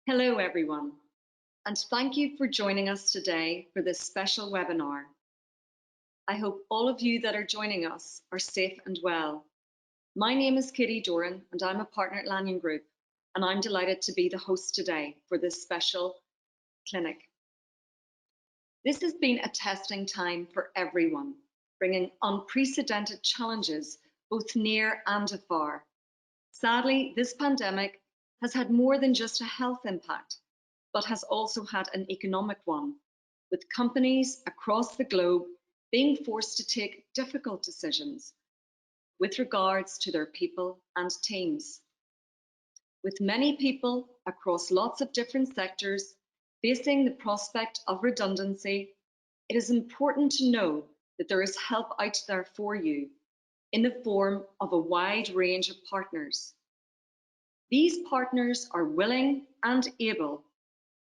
Hello, everyone, and thank you for joining us today for this special webinar. I hope all of you that are joining us are safe and well. My name is Katie Doran, and I'm a partner at Lanyon Group, and I'm delighted to be the host today for this special clinic. This has been a testing time for everyone, bringing unprecedented challenges both near and afar. Sadly, this pandemic has had more than just a health impact, but has also had an economic one, with companies across the globe being forced to take difficult decisions with regards to their people and teams. With many people across lots of different sectors facing the prospect of redundancy, it is important to know that there is help out there for you in the form of a wide range of partners. These partners are willing and able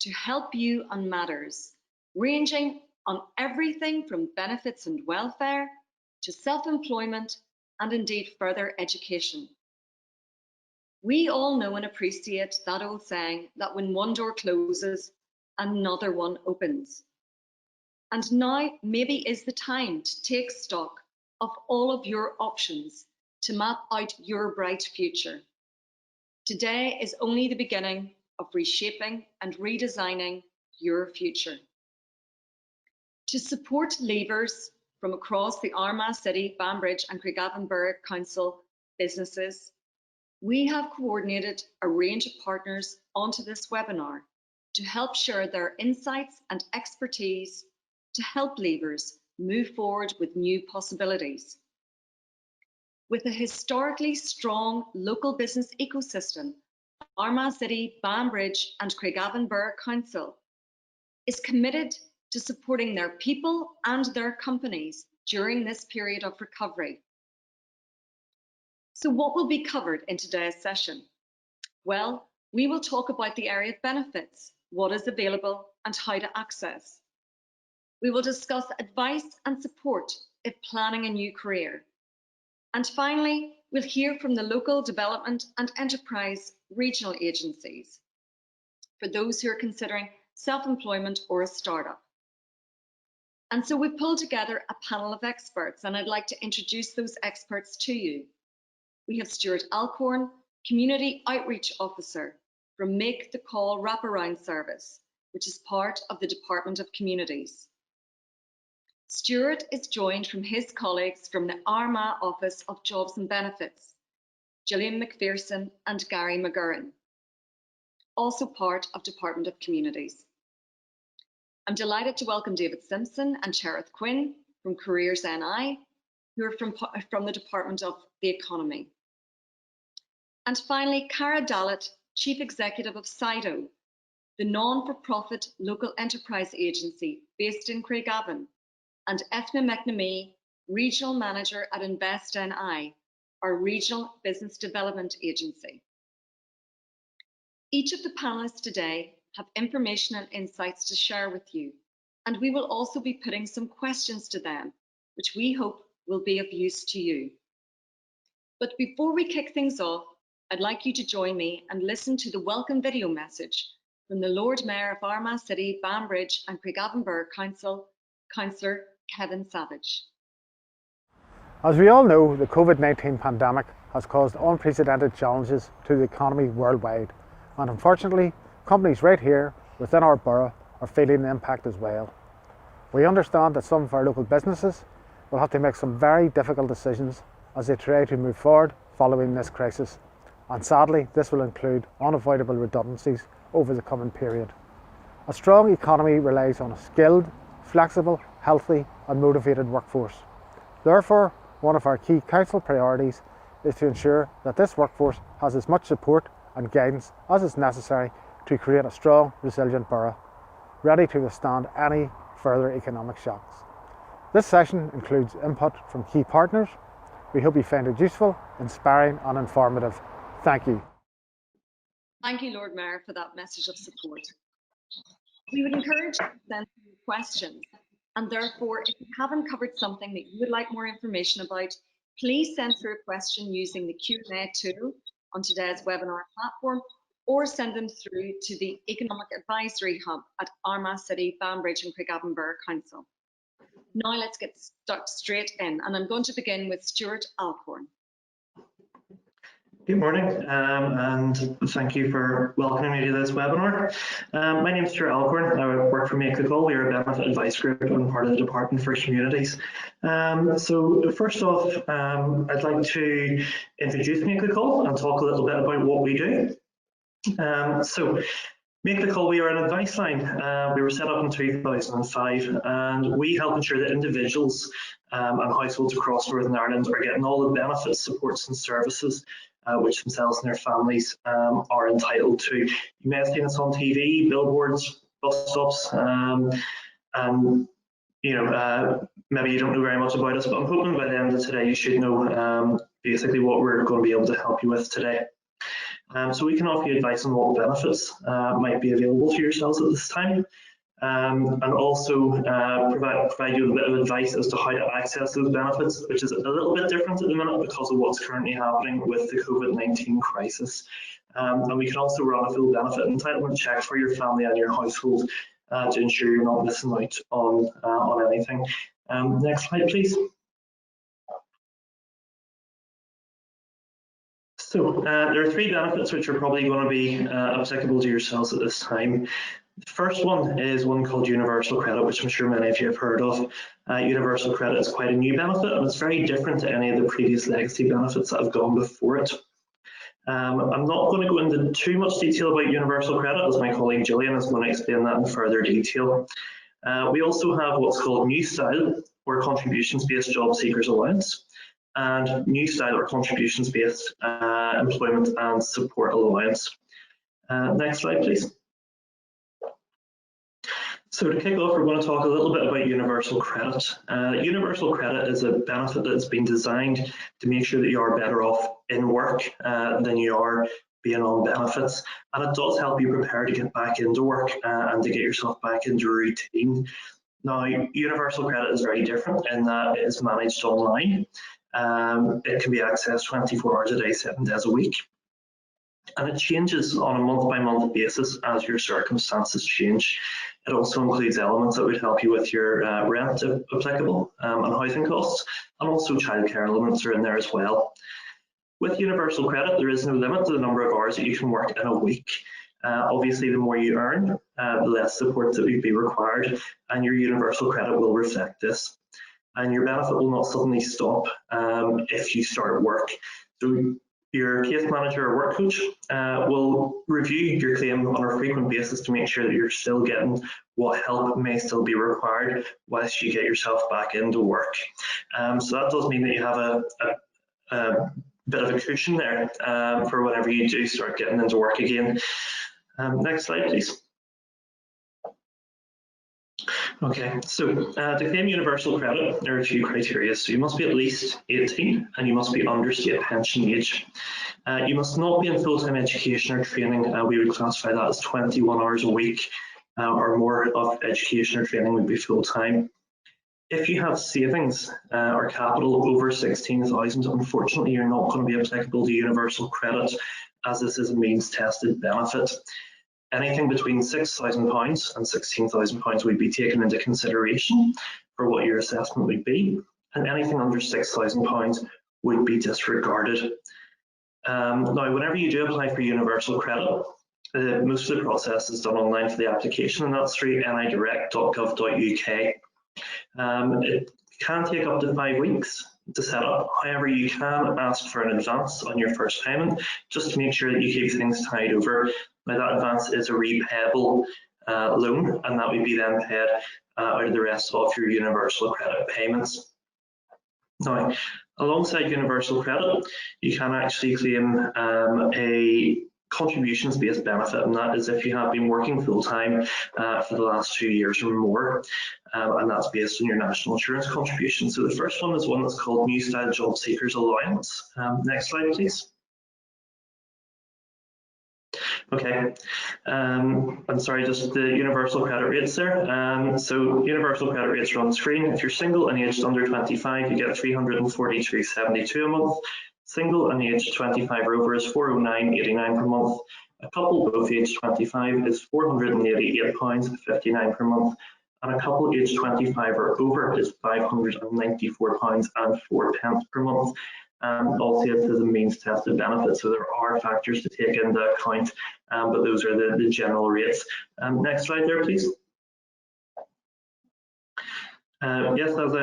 to help you on matters ranging on everything from benefits and welfare to self-employment and indeed further education. We all know and appreciate that old saying that when one door closes, another one opens. And now maybe is the time to take stock of all of your options to map out your bright future. Today is only the beginning of reshaping and redesigning your future. To support leavers from across the Armagh City, Banbridge and Craigavon Borough Council businesses, we have coordinated a range of partners onto this webinar to help share their insights and expertise to help leavers move forward with new possibilities. With a historically strong local business ecosystem, Armagh City, Banbridge and Craigavon Borough Council is committed to supporting their people and their companies during this period of recovery. So what will be covered in today's session? Well, we will talk about the area of benefits, what is available and how to access. We will discuss advice and support if planning a new career. And finally, we'll hear from the local development and enterprise regional agencies for those who are considering self-employment or a startup. And so we pulled together a panel of experts, and I'd like to introduce those experts to you. We have Stuart Alcorn, Community Outreach Officer from Make the Call Wraparound Service, which is part of the Department of Communities. Stuart is joined from his colleagues from the Armagh Office of Jobs and Benefits, Gillian McPherson and Gary McGurran, also part of Department of Communities. I'm delighted to welcome David Simpson and Cherith Quinn from Careers NI, who are from the Department of the Economy. And finally, Cara Dallatt, Chief Executive of SIDO, the non-for-profit local enterprise agency based in Craigavon, and Ethna McNamee, Regional Manager at Invest NI, our regional business development agency. Each of the panelists today have information and insights to share with you, and we will also be putting some questions to them, which we hope will be of use to you. But before we kick things off, I'd like you to join me and listen to the welcome video message from the Lord Mayor of Armagh City, Banbridge and Craigavon Borough Council, Councillor Kevin Savage. As we all know, the COVID-19 pandemic has caused unprecedented challenges to the economy worldwide, and unfortunately, companies right here within our borough are feeling the impact as well. We understand that some of our local businesses will have to make some very difficult decisions as they try to move forward following this crisis, and sadly this will include unavoidable redundancies over the coming period. A strong economy relies on a skilled, flexible, healthy and motivated workforce. Therefore, one of our key council priorities is to ensure that this workforce has as much support and guidance as is necessary to create a strong, resilient borough, ready to withstand any further economic shocks. This session includes input from key partners. We hope you find it useful, inspiring and informative. Thank you. Thank you, Lord Mayor, for that message of support. We would encourage you to send questions, and therefore, if you haven't covered something that you would like more information about, please send through a question using the Q&A tool on today's webinar platform, or send them through to the Economic Advisory Hub at Armagh City, Banbridge and Craigavon Borough Council. Now let's get stuck straight in, and I'm going to begin with Stuart Alcorn. Good morning, and thank you for welcoming me to this webinar. My name is Stuart Alcorn. I work for Make the Call. We are a benefit advice group and part of the Department for Communities. So first off, I'd like to introduce Make the Call and talk a little bit about what we do. So Make the Call, we are an advice line. We were set up in 2005, and we help ensure that individuals and households across Northern Ireland are getting all the benefits, supports and services which themselves and their families are entitled to. You may have seen us on TV, billboards, bus stops, and you know, maybe you don't know very much about us, but I'm hoping by the end of today you should know basically what we're going to be able to help you with today. So we can offer you advice on what benefits might be available to yourselves at this time, and also provide you a bit of advice as to how to access those benefits, which is a little bit different at the minute because of what's currently happening with the COVID-19 crisis. And we can also run a full benefit entitlement check for your family and your household to ensure you're not missing out on anything. Next slide, please. So there are three benefits which are probably going to be applicable to yourselves at this time. The first one is one called Universal Credit, which I'm sure many of you have heard of. Universal Credit is quite a new benefit, and it's very different to any of the previous legacy benefits that have gone before it. I'm not going to go into too much detail about Universal Credit, as my colleague Gillian is going to explain that in further detail. We also have what's called New Style, or Contributions-Based Job Seekers Allowance, and New Style, or Contributions-Based Employment and Support Allowance. Next slide, please. So to kick off, we're going to talk a little bit about Universal Credit. Universal Credit is a benefit that's been designed to make sure that you are better off in work than you are being on benefits. And it does help you prepare to get back into work and to get yourself back into a routine. Now, Universal Credit is very different in that it is managed online. It can be accessed 24 hours a day, 7 days a week. And it changes on a month-by-month basis as your circumstances change. It also includes elements that would help you with your rent, if applicable, and housing costs, and also childcare elements are in there as well. With Universal Credit, there is no limit to the number of hours that you can work in a week. Obviously, the more you earn, the less support that would be required, and your Universal Credit will reflect this. And your benefit will not suddenly stop if you start work. So your case manager or work coach will review your claim on a frequent basis to make sure that you're still getting what help may still be required whilst you get yourself back into work. So that does mean that you have a bit of a cushion there for whenever you do start getting into work again. Next slide, please. Okay, so to claim Universal Credit, there are a few criteria. So you must be at least 18 and you must be under state pension age. You must not be in full-time education or training. We would classify that as 21 hours a week or more of education or training would be full-time. If you have savings or capital over 16,000, unfortunately, you're not going to be applicable to Universal Credit as this is a means tested benefit. Anything between £6,000 and £16,000 would be taken into consideration for what your assessment would be, and anything under £6,000 would be disregarded. Now, whenever you do apply for Universal Credit, most of the process is done online for the application, and that's through nidirect.gov.uk. It can take up to 5 weeks to set up. However, you can ask for an advance on your first payment just to make sure that you keep things tied over. Now, that advance is a repayable loan, and that would be then paid out of the rest of your Universal Credit payments. Now, alongside Universal Credit, you can actually claim a contributions-based benefit, and that is if you have been working full-time for the last 2 years or more, and that's based on your national insurance contribution. So the first one is one that's called New Style Job Seekers Allowance. Next slide, please. Okay, I'm sorry, just the Universal Credit rates there. So Universal Credit rates are on the screen. If you're single and aged under 25, you get £343.72 a month. Single and aged 25 or over is £409.89 per month. A couple both aged 25 is £488.59 per month. And a couple aged 25 or over is £594.04 per month. And also it says a means tested benefit, so there are factors to take into account, but those are the general rates. Next slide there, please. Yes, as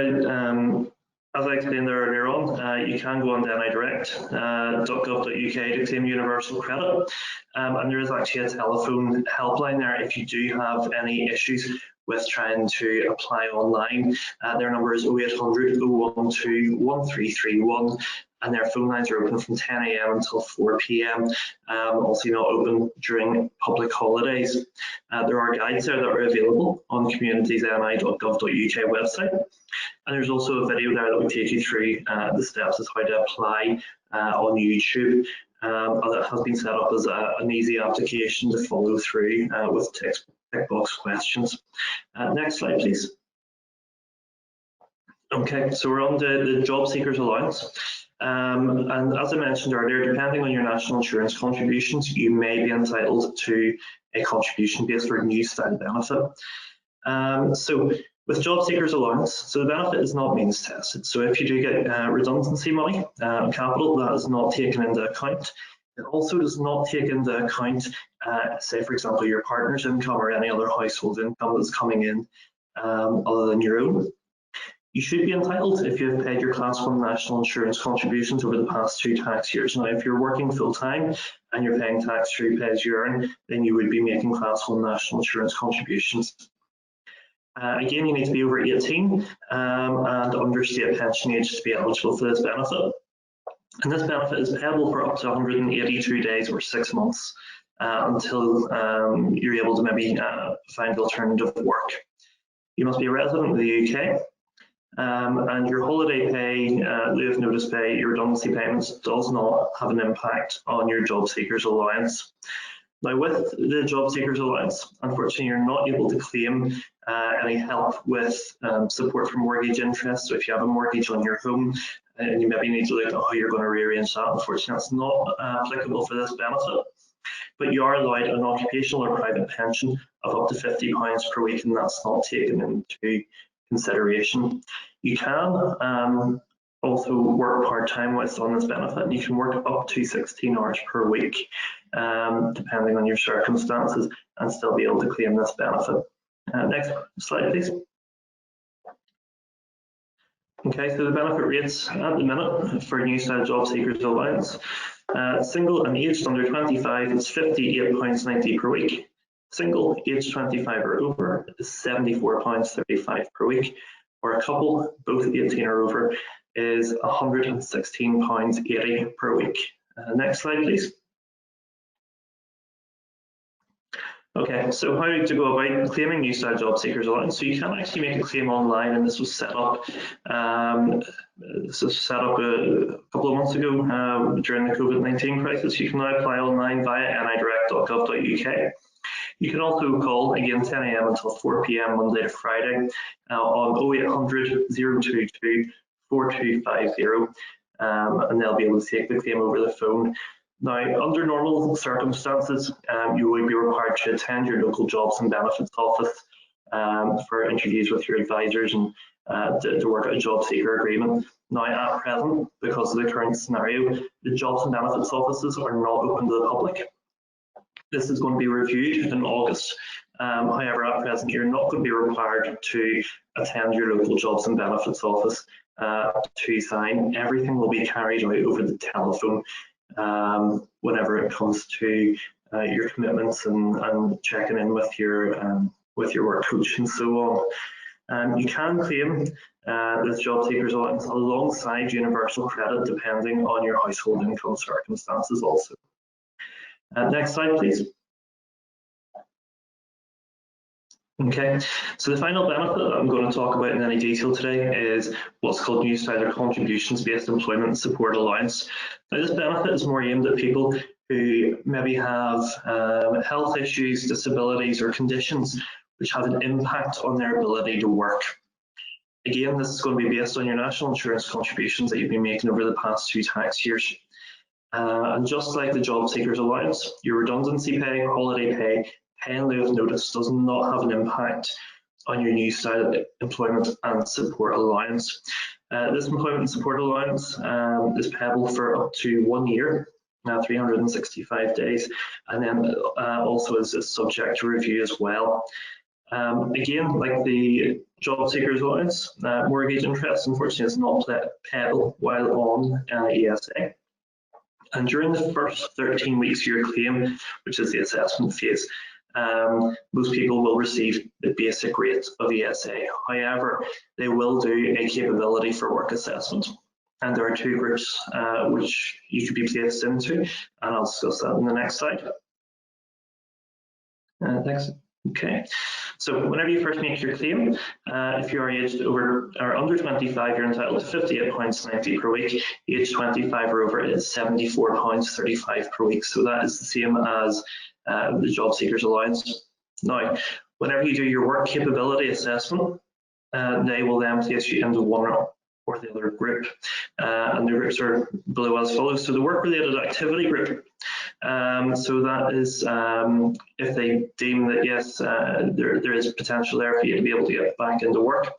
I explained there earlier on, you can go on to nidirect.gov.uk to claim universal credit, and there is actually a telephone helpline there if you do have any issues with trying to apply online. Their number is 0800 012 1331, and their phone lines are open from 10 AM until 4 PM, also not open during public holidays. There are guides there that are available on communitiesni.gov.uk website, and there's also a video there that will take you through the steps as how to apply on YouTube. That has been set up as an easy application to follow through with tick box questions. Next slide, please. Okay, so we're on the Job Seekers Allowance. And as I mentioned earlier, depending on your national insurance contributions, you may be entitled to a contribution-based or new style benefit. So with Job Seekers Allowance, so the benefit is not means tested. So if you do get redundancy money, capital, that is not taken into account. It also does not take into account, say for example, your partner's income or any other household income that's coming in other than your own. You should be entitled if you have paid your Class 1 national insurance contributions over the past 2 tax years. Now, if you're working full-time and you're paying tax through pay as you earn, then you would be making Class 1 national insurance contributions. Again, you need to be over 18 and under state pension age to be eligible for this benefit. And this benefit is payable for up to 182 days or 6 months until you're able to maybe find alternative work. You must be a resident of the UK. And your holiday pay, leave of notice pay, your redundancy payments does not have an impact on your Job Seekers Allowance. Now with the Job Seekers Allowance, unfortunately you're not able to claim any help with support for mortgage interest. So if you have a mortgage on your home and you maybe need to look at how you're going to rearrange that, unfortunately that's not applicable for this benefit. But you are allowed an occupational or private pension of up to £50 per week, and that's not taken into consideration. You can also work part-time whilst on this benefit, and you can work up to 16 hours per week, depending on your circumstances, and still be able to claim this benefit. Next slide, please. Okay, so the benefit rates at the minute for New Style Job Seekers Allowance. Single and aged under 25 is £58.90 per week. Single, aged 25 or over, is £74.35 per week. Or a couple, both 18 or over, is £116.80 per week. Next slide, please. Okay, so how to go about claiming New Style Job Seekers Allowance? So you can actually make a claim online, and this was set up. A couple of months ago during the COVID-19 crisis. You can now apply online via nidirect.gov.uk. You can also call again 10 AM until 4 PM Monday to Friday on 0800 022 4250, and they'll be able to take the claim over the phone. Now, under normal circumstances, you will be required to attend your local jobs and benefits office for interviews with your advisors and to work out a job seeker agreement. Now, at present, because of the current scenario, the jobs and benefits offices are not open to the public. This is going to be reviewed in August. However, at present, you're not going to be required to attend your local jobs and benefits office to sign. Everything will be carried out over the telephone whenever it comes to your commitments and checking in with your work coach and so on. You can claim this Job Seekers Allowance alongside universal credit depending on your household income circumstances also. Next slide, please. Okay, so the final benefit that I'm going to talk about in any detail today is what's called New Style Contributions-Based Employment Support Allowance. Now, this benefit is more aimed at people who maybe have health issues, disabilities, or conditions which have an impact on their ability to work. Again, this is going to be based on your national insurance contributions that you've been making over the past 2 tax years. And just like the job seekers allowance, your redundancy pay, holiday pay, pay in lieu of notice does not have an impact on your new style employment and support allowance. This employment and support allowance is payable for up to 1 year, 365 days, and then also is subject to review as well. Again, like the job seekers allowance, mortgage interest unfortunately is not payable while on ESA. And during the first 13 weeks of your claim, which is the assessment phase, most people will receive the basic rate of ESA. However, they will do a capability for work assessment. And there are 2 groups which you could be placed into, and I'll discuss that in the next slide. Next. Okay, so whenever you first make your claim, if you are aged over or under 25, you're entitled to £58.90 per week. Age 25 or over is £74.35 per week. So that is the same as the job seekers allowance. Now, whenever you do your work capability assessment, they will then place you into one or the other group, and the groups are below as follows. So the work-related activity group. So that is if they deem that yes, there is potential there for you to be able to get back into work,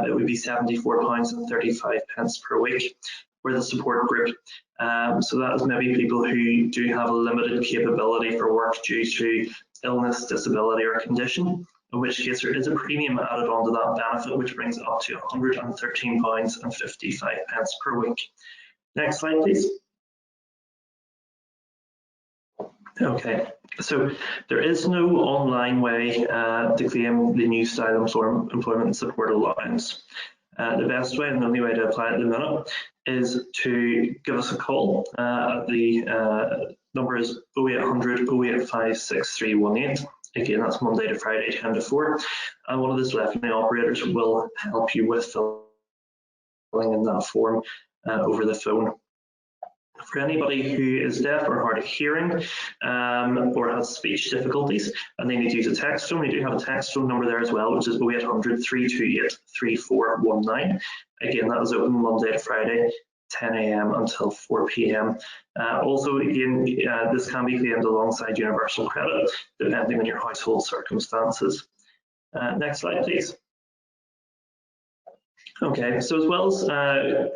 it would be £74.35 per week for the support group. So that is maybe people who do have a limited capability for work due to illness, disability or condition, in which case there is a premium added onto that benefit, which brings it up to £113.55 per week. Next slide, please. Okay, so there is no online way to claim the new style employment and support allowance. The best way and the only way to apply it at the minute is to give us a call. The number is 0800 085 6318. Again, that's Monday to Friday, 10 to 4. And one of the telephony operators will help you with filling in that form over the phone. For anybody who is deaf or hard of hearing or has speech difficulties and they need to use a text phone, we do have a text phone number there as well, which is 0800 328 3419. Again, that is open Monday to Friday, 10 a.m. until 4 p.m. Also, again, this can be claimed alongside universal credit, depending on your household circumstances. Next slide, please. Okay, so as well as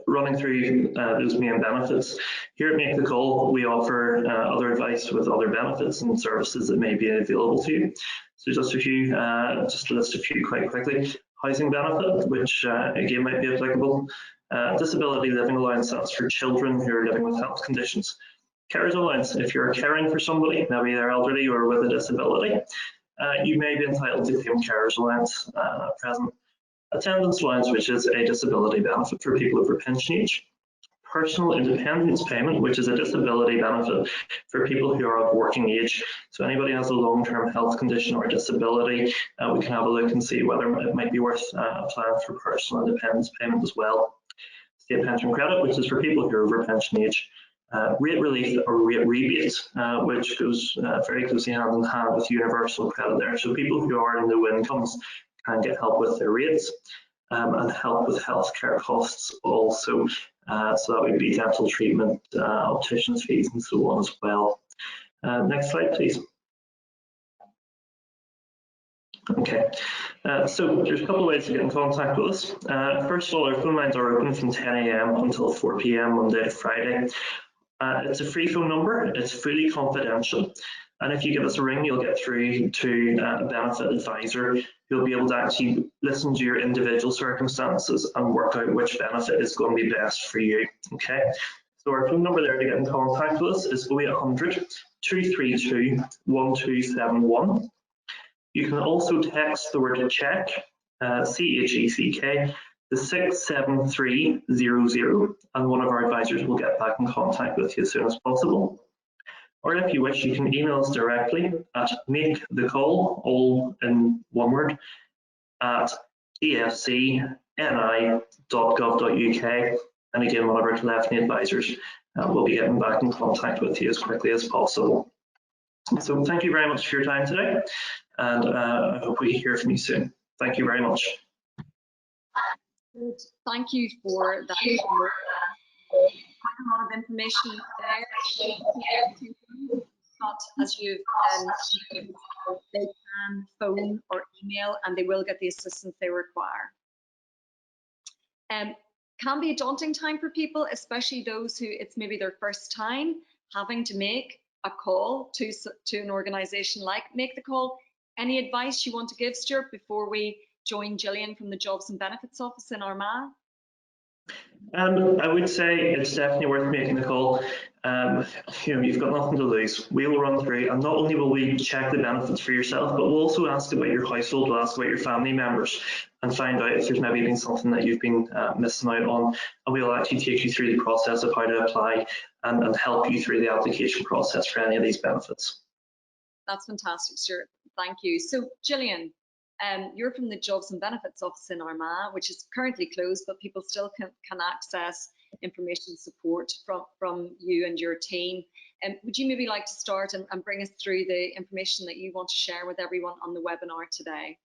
running through those main benefits, here at Make the Call, we offer other advice with other benefits and services that may be available to you. So just a few, just to list a few quite quickly. Housing benefit, which again might be applicable. Disability living allowance, that's for children who are living with health conditions. Carers allowance, if you're caring for somebody, maybe they're elderly or with a disability, you may be entitled to claim carers allowance at present. Attendance allowance, which is a disability benefit for people over pension age. Personal independence payment, which is a disability benefit for people who are of working age. So anybody has a long-term health condition or disability, we can have a look and see whether it might be worth applying for personal independence payment as well. State pension credit, which is for people who are over pension age. Rate relief or rate rebate, which goes very closely hand in hand with universal credit there. So people who are in low incomes can get help with their rates and help with healthcare costs also. So that would be dental treatment, opticians fees and so on as well. Next slide, please. Okay, so there's a couple of ways to get in contact with us. First of all, our phone lines are open from 10 a.m. until 4 p.m. Monday to Friday. It's a free phone number, it's fully confidential. And if you give us a ring, you'll get through to a benefit advisor. You'll be able to actually listen to your individual circumstances and work out which benefit is going to be best for you. Okay, so our phone number there to get in contact with us is 0800 232 1271. You can also text the word check, CHECK, to 67300, and one of our advisors will get back in contact with you as soon as possible. Or if you wish, you can email us directly at makethecall, all in one word, at efcni.gov.uk. And again, one of our telephony advisors will be getting back in contact with you as quickly as possible. So thank you very much for your time today, and I hope we hear from you soon. Thank you very much. Good. Thank you for that. Quite a lot of information there. But as you've they can phone or email, and they will get the assistance they require. Can be a daunting time for people, especially those who it's maybe their first time having to make a call to an organisation like Make the Call. Any advice you want to give, Stuart, before we join Gillian from the Jobs and Benefits Office in Armagh? I would say it's definitely worth making the call. You've got nothing to lose. We'll run through, and not only will we check the benefits for yourself, but we'll also ask about your household, we'll ask about your family members, and find out if there's maybe been something that you've been missing out on. And we'll actually take you through the process of how to apply and help you through the application process for any of these benefits. That's fantastic, Stuart. Thank you. So, Gillian, you're from the Jobs and Benefits Office in Armagh, which is currently closed, but people still can access information support from you and your team. Would you maybe like to start and bring us through the information that you want to share with everyone on the webinar today?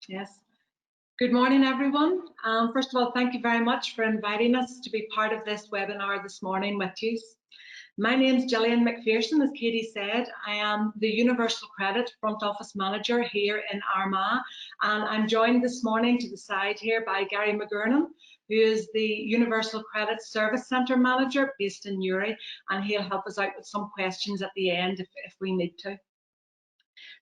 Yes. Good morning, everyone. First of all, thank you very much for inviting us to be part of this webinar this morning with you. My name is Gillian McPherson, as Katie said. I am the Universal Credit Front Office Manager here in Armagh, and I'm joined this morning to the side here by Gary McGurnan, who is the Universal Credit Service Centre Manager based in Newry, and he'll help us out with some questions at the end if we need to.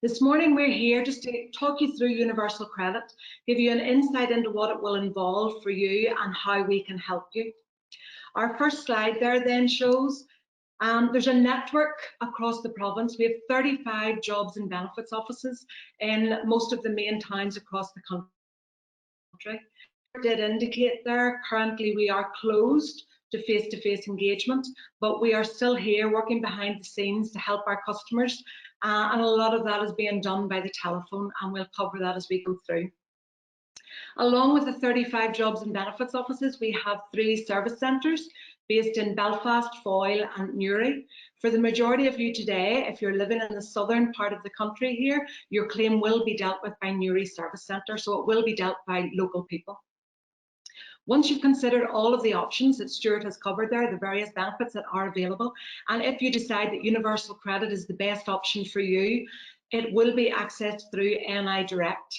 This morning we're here just to talk you through Universal Credit, give you an insight into what it will involve for you and how we can help you. Our first slide there then shows there's a network across the province. We have 35 jobs and benefits offices in most of the main towns across the country. I did indicate there, currently we are closed to face-to-face engagement, but we are still here working behind the scenes to help our customers, and a lot of that is being done by the telephone, and we'll cover that as we go through. Along with the 35 jobs and benefits offices, we have 3 service centres based in Belfast, Foyle and Newry. For the majority of you today, if you're living in the southern part of the country here, your claim will be dealt with by Newry Service Centre, so it will be dealt by local people. Once you've considered all of the options that Stuart has covered there, the various benefits that are available, and if you decide that Universal Credit is the best option for you, it will be accessed through NI Direct.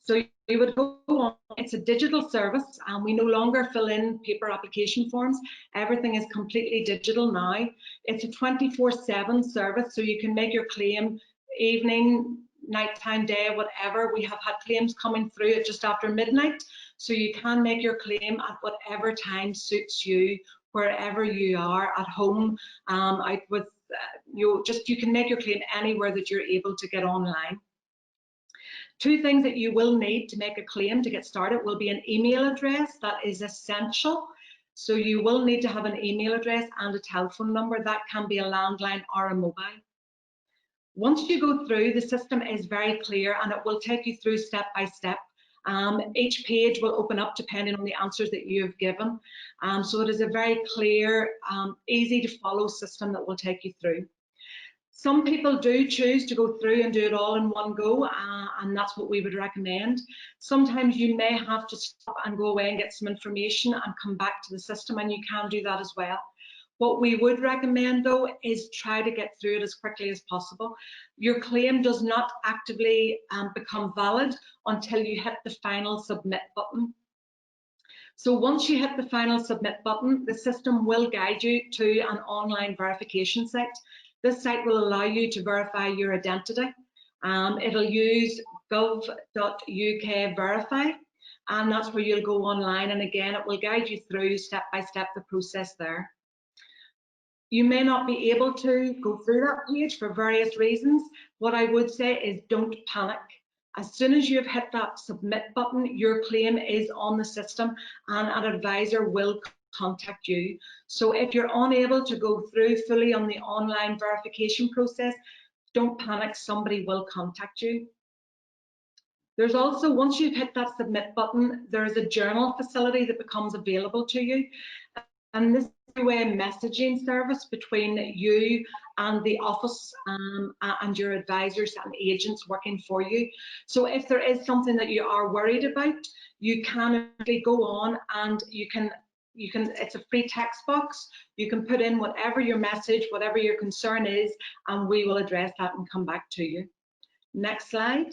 So you would go on, it's a digital service, and we no longer fill in paper application forms. Everything is completely digital now. It's a 24/7 service, so you can make your claim evening, nighttime, day, whatever. We have had claims coming through at just after midnight, so you can make your claim at whatever time suits you, wherever you are, at home, out with you can make your claim anywhere that you're able to get online. 2 things that you will need to make a claim to get started will be an email address. That is essential. So you will need to have an email address and a telephone number. That can be a landline or a mobile. Once you go through, the system is very clear and it will take you through step by step. Each page will open up depending on the answers that you have given. So it is a very clear, easy to follow system that will take you through. Some people do choose to go through and do it all in one go, and that's what we would recommend. Sometimes you may have to stop and go away and get some information and come back to the system, and you can do that as well. What we would recommend though is try to get through it as quickly as possible. Your claim does not actively become valid until you hit the final submit button. So once you hit the final submit button, the system will guide you to an online verification site. This site will allow you to verify your identity. It'll use gov.uk verify, and that's where you'll go online, and again it will guide you through step by step the process there. You may not be able to go through that page for various reasons. What I would say is don't panic. As soon as you've hit that submit button, your claim is on the system and an advisor will contact you. So if you're unable to go through fully on the online verification process, don't panic, somebody will contact you. There's also, once you've hit that submit button, there is a journal facility that becomes available to you. And this two-way messaging service between you and the office and your advisors and agents working for you. So if there is something that you are worried about, you can actually go on and you can, it's a free text box. You can put in whatever your message, whatever your concern is, and we will address that and come back to you. Next slide.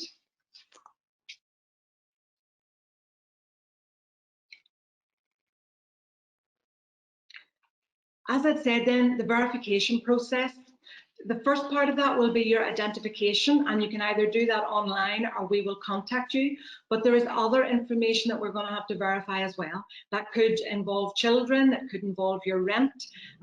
As I said then, the verification process, the first part of that will be your identification, and you can either do that online or we will contact you. But there is other information that we're going to have to verify as well. That could involve children, it could involve your rent,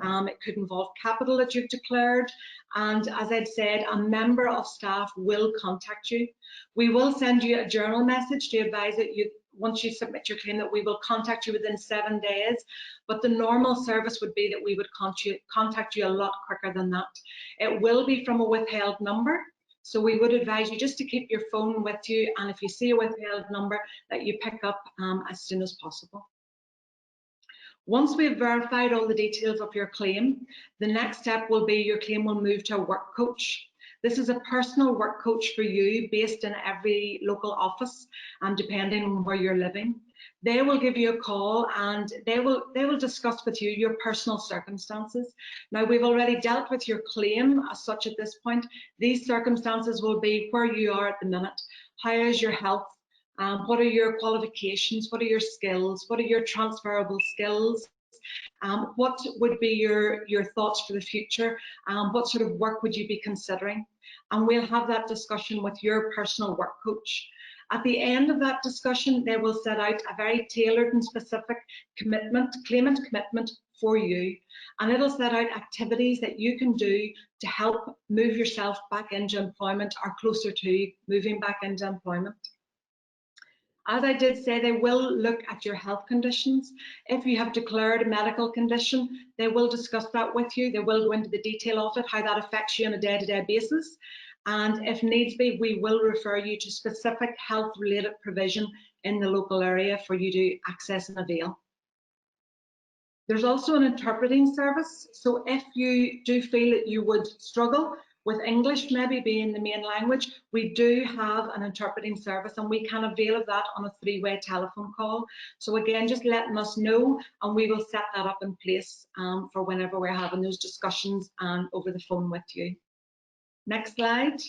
it could involve capital that you've declared. And as I'd said, a member of staff will contact you. We will send you a journal message to advise that once you submit your claim, that we will contact you within 7 days, but the normal service would be that we would contact you a lot quicker than that. It will be from a withheld number, so we would advise you just to keep your phone with you, and if you see a withheld number, that you pick up as soon as possible. Once we've verified all the details of your claim, the next step will be your claim will move to a work coach. This is a personal work coach for you based in every local office and depending on where you're living. They will give you a call and they will discuss with you your personal circumstances. Now, we've already dealt with your claim as such at this point. These circumstances will be where you are at the minute. How is your health? What are your qualifications? What are your skills? What are your transferable skills? What would be your thoughts for the future? What sort of work would you be considering? And we'll have that discussion with your personal work coach. At the end of that discussion, they will set out a very tailored and specific claimant commitment for you. And it'll set out activities that you can do to help move yourself back into employment or closer to moving back into employment. As I did say, they will look at your health conditions. If you have declared a medical condition, they will discuss that with you. They will go into the detail of it, how that affects you on a day-to-day basis. And if needs be, we will refer you to specific health-related provision in the local area for you to access and avail. There's also an interpreting service. So if you do feel that you would struggle with English maybe being the main language, we do have an interpreting service and we can avail of that on a 3-way telephone call. So again, just letting us know and we will set that up in place for whenever we're having those discussions over the phone with you. Next slide.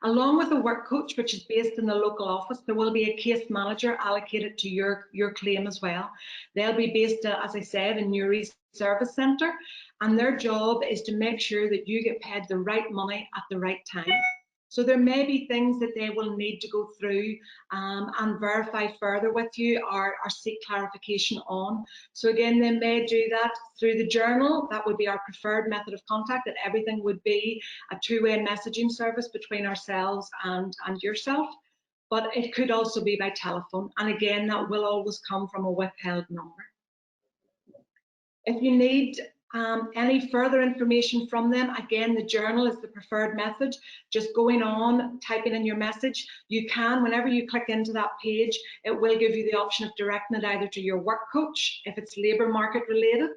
Along with the work coach, which is based in the local office, there will be a case manager allocated to your claim as well. They'll be based, as I said, in Newry Service Centre, and their job is to make sure that you get paid the right money at the right time. So there may be things that they will need to go through and verify further with you or seek clarification on. So again, they may do that through the journal. That would be our preferred method of contact, that everything would be a 2-way messaging service between ourselves and yourself. But it could also be by telephone. And again, that will always come from a withheld number. If you need any further information from them, again, the journal is the preferred method. Just going on, typing in your message, you can, whenever you click into that page, it will give you the option of directing it either to your work coach, if it's labour market related,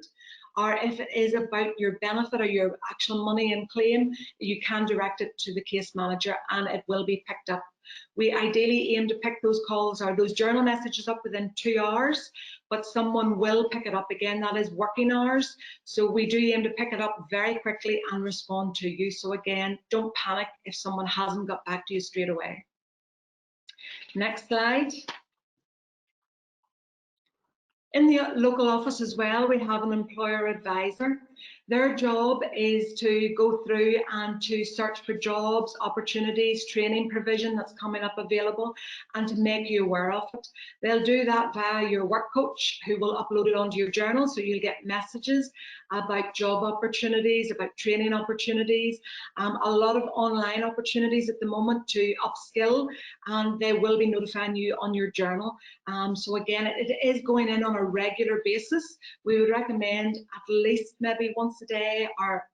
or if it is about your benefit or your actual money and claim, you can direct it to the case manager and it will be picked up. We ideally aim to pick those calls or those journal messages up within 2 hours, but someone will pick it up. Again, that is working hours. So we do aim to pick it up very quickly and respond to you. So again, don't panic if someone hasn't got back to you straight away. Next slide. In the local office as well, we have an employer advisor. Their job is to go through and to search for jobs, opportunities, training provision that's coming up available and to make you aware of it. They'll do that via your work coach who will upload it onto your journal, so you'll get messages about job opportunities, about training opportunities, a lot of online opportunities at the moment to upskill, and they will be notifying you on your journal. So again, it is going in on a regular basis. We would recommend at least maybe once a day or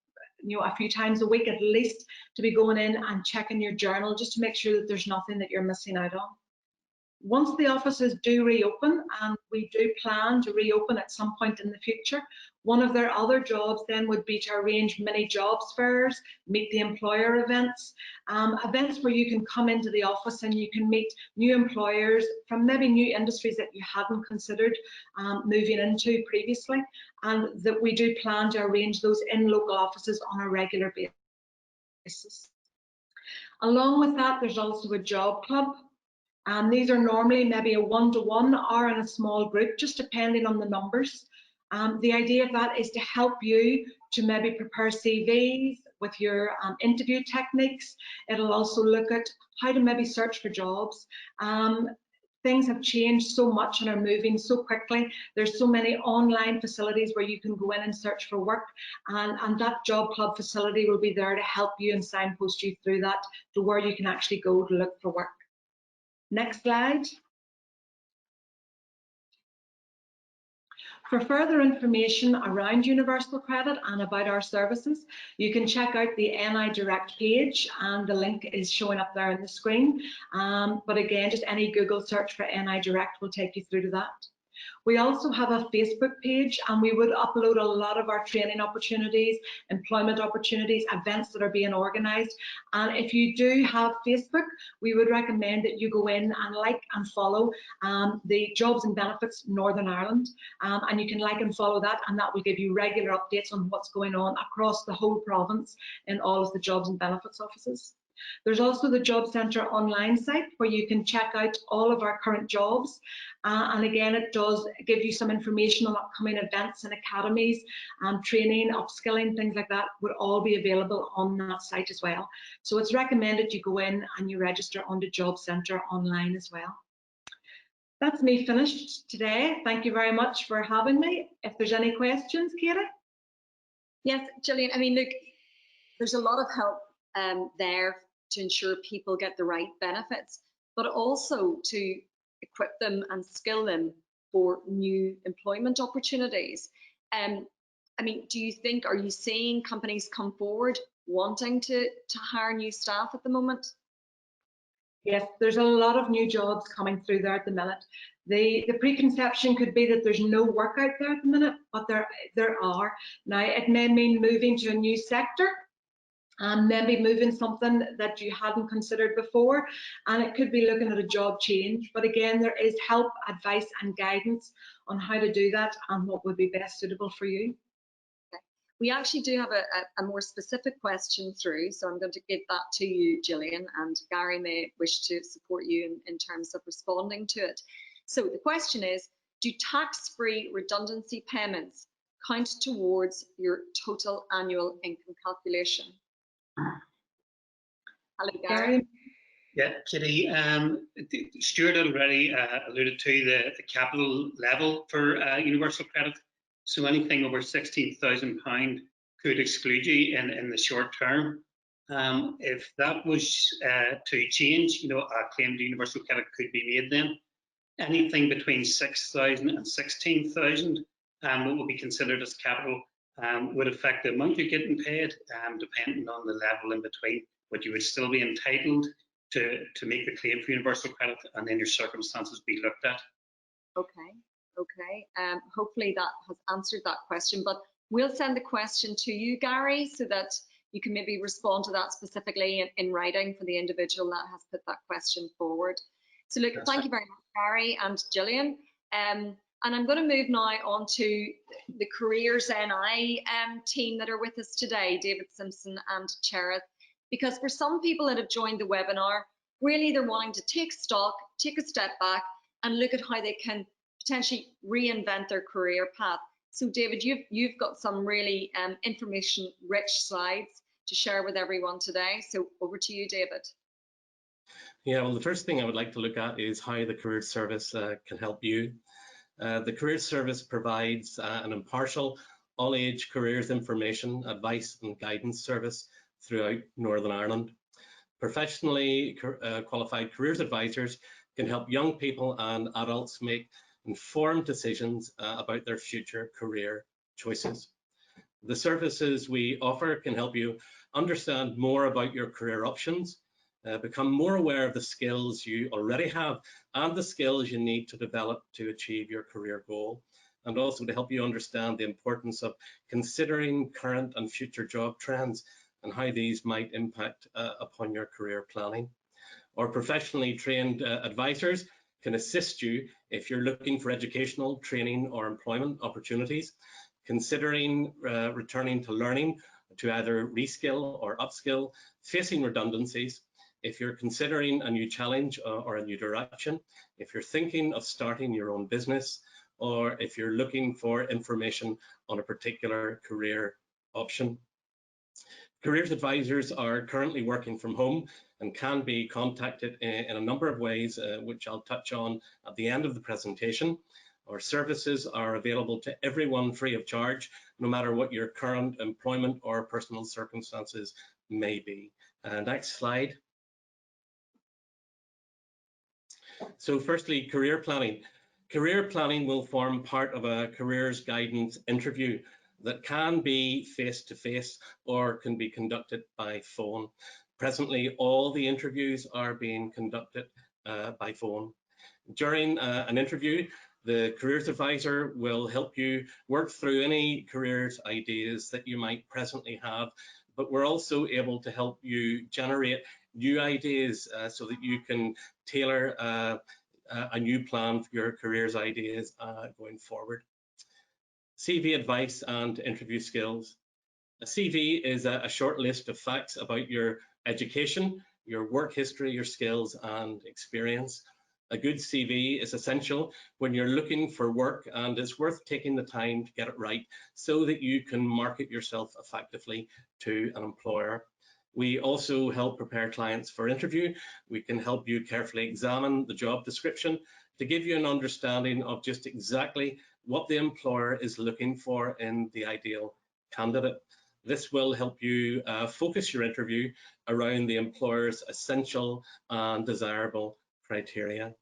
a few times a week at least to be going in and checking your journal just to make sure that there's nothing that you're missing out on. Once the offices do reopen, and we do plan to reopen at some point in the future, one of their other jobs then would be to arrange mini jobs fairs, meet the employer events, events where you can come into the office and you can meet new employers from maybe new industries that you hadn't considered moving into previously, and that we do plan to arrange those in local offices on a regular basis. Along with that, there's also a job club. These are normally maybe a one-to-one or in a small group, just depending on the numbers. The idea of that is to help you to maybe prepare CVs with your interview techniques. It'll also look at how to maybe search for jobs. Things have changed so much and are moving so quickly. There's so many online facilities where you can go in and search for work, and that job club facility will be there to help you and signpost you through that to where you can actually go to look for work. Next slide. For further information around Universal Credit and about our services, you can check out the NI Direct page, and the link is showing up there on the screen. But again, just any Google search for NI Direct will take you through to that. We also have a Facebook page, and we would upload a lot of our training opportunities, employment opportunities, events that are being organised. And if you do have Facebook, we would recommend that you go in and like and follow the Jobs and Benefits Northern Ireland. And you can like and follow that, and that will give you regular updates on what's going on across the whole province in all of the Jobs and Benefits offices. There's also the Job Centre online site where you can check out all of our current jobs. And again, it does give you some information on upcoming events and academies, training, upskilling, things like that would all be available on that site as well. So it's recommended you go in and you register on the Job Centre online as well. That's me finished today. Thank you very much for having me. If there's any questions, Katie? Yes, Gillian, I mean, look, there's a lot of help there to ensure people get the right benefits, but also to equip them and skill them for new employment opportunities. I mean, do you think, are you seeing companies come forward wanting to hire new staff at the moment? Yes, there's a lot of new jobs coming through there at the minute. The preconception could be that there's no work out there at the minute, but there are. Now, it may mean moving to a new sector, and maybe moving something that you hadn't considered before, and it could be looking at a job change. But again, there is help, advice and guidance on how to do that and what would be best suitable for you. Okay. We actually do have a more specific question through, so I'm going to give that to you, Gillian, and Gary may wish to support you in terms of responding to it. So the question is, do tax-free redundancy payments count towards your total annual income calculation? Hello, Gary. Yeah, Kitty, Stuart already alluded to the capital level for Universal Credit. So anything over £16,000 could exclude you in the short term. If that was to change, a claim to Universal Credit could be made then. Anything between 6,000 and 16,000, what would be considered as capital, would affect the amount you're getting paid, depending on the level in between, but you would still be entitled to make the claim for Universal Credit, and then your circumstances be looked at. Okay. Hopefully that has answered that question, but we'll send the question to you, Gary, so that you can maybe respond to that specifically in writing for the individual that has put that question forward. So look, thank you very much, Gary and Gillian. And I'm going to move now on to the Careers NI team that are with us today, David Simpson and Cherith, because for some people that have joined the webinar, really they're wanting to take stock, take a step back and look at how they can potentially reinvent their career path. So David, you've got some really information-rich slides to share with everyone today. So over to you, David. Yeah, well, the first thing I would like to look at is how the Careers Service can help you. The Careers Service provides an impartial, all-age careers information, advice and guidance service throughout Northern Ireland. Professionally qualified careers advisors can help young people and adults make informed decisions about their future career choices. The services we offer can help you understand more about your career options, Become more aware of the skills you already have and the skills you need to develop to achieve your career goal, and also to help you understand the importance of considering current and future job trends and how these might impact upon your career planning. Or professionally trained advisors can assist you if you're looking for educational, training or employment opportunities, considering returning to learning to either reskill or upskill, facing redundancies, if you're considering a new challenge or a new direction, if you're thinking of starting your own business, or if you're looking for information on a particular career option. Careers advisors are currently working from home and can be contacted in a number of ways, which I'll touch on at the end of the presentation. Our services are available to everyone free of charge, no matter what your current employment or personal circumstances may be. Next slide. So firstly, career planning. Career planning will form part of a careers guidance interview that can be face-to-face or can be conducted by phone. Presently, all the interviews are being conducted by phone. During an interview, the careers advisor will help you work through any careers ideas that you might presently have, but we're also able to help you generate new ideas so that you can tailor a new plan for your careers ideas going forward. CV advice and interview skills. A CV is a short list of facts about your education, your work history, your skills and experience. A good CV is essential when you're looking for work, and it's worth taking the time to get it right so that you can market yourself effectively to an employer. We also help prepare clients for interview. We can help you carefully examine the job description to give you an understanding of just exactly what the employer is looking for in the ideal candidate. This will help you focus your interview around the employer's essential and desirable criteria.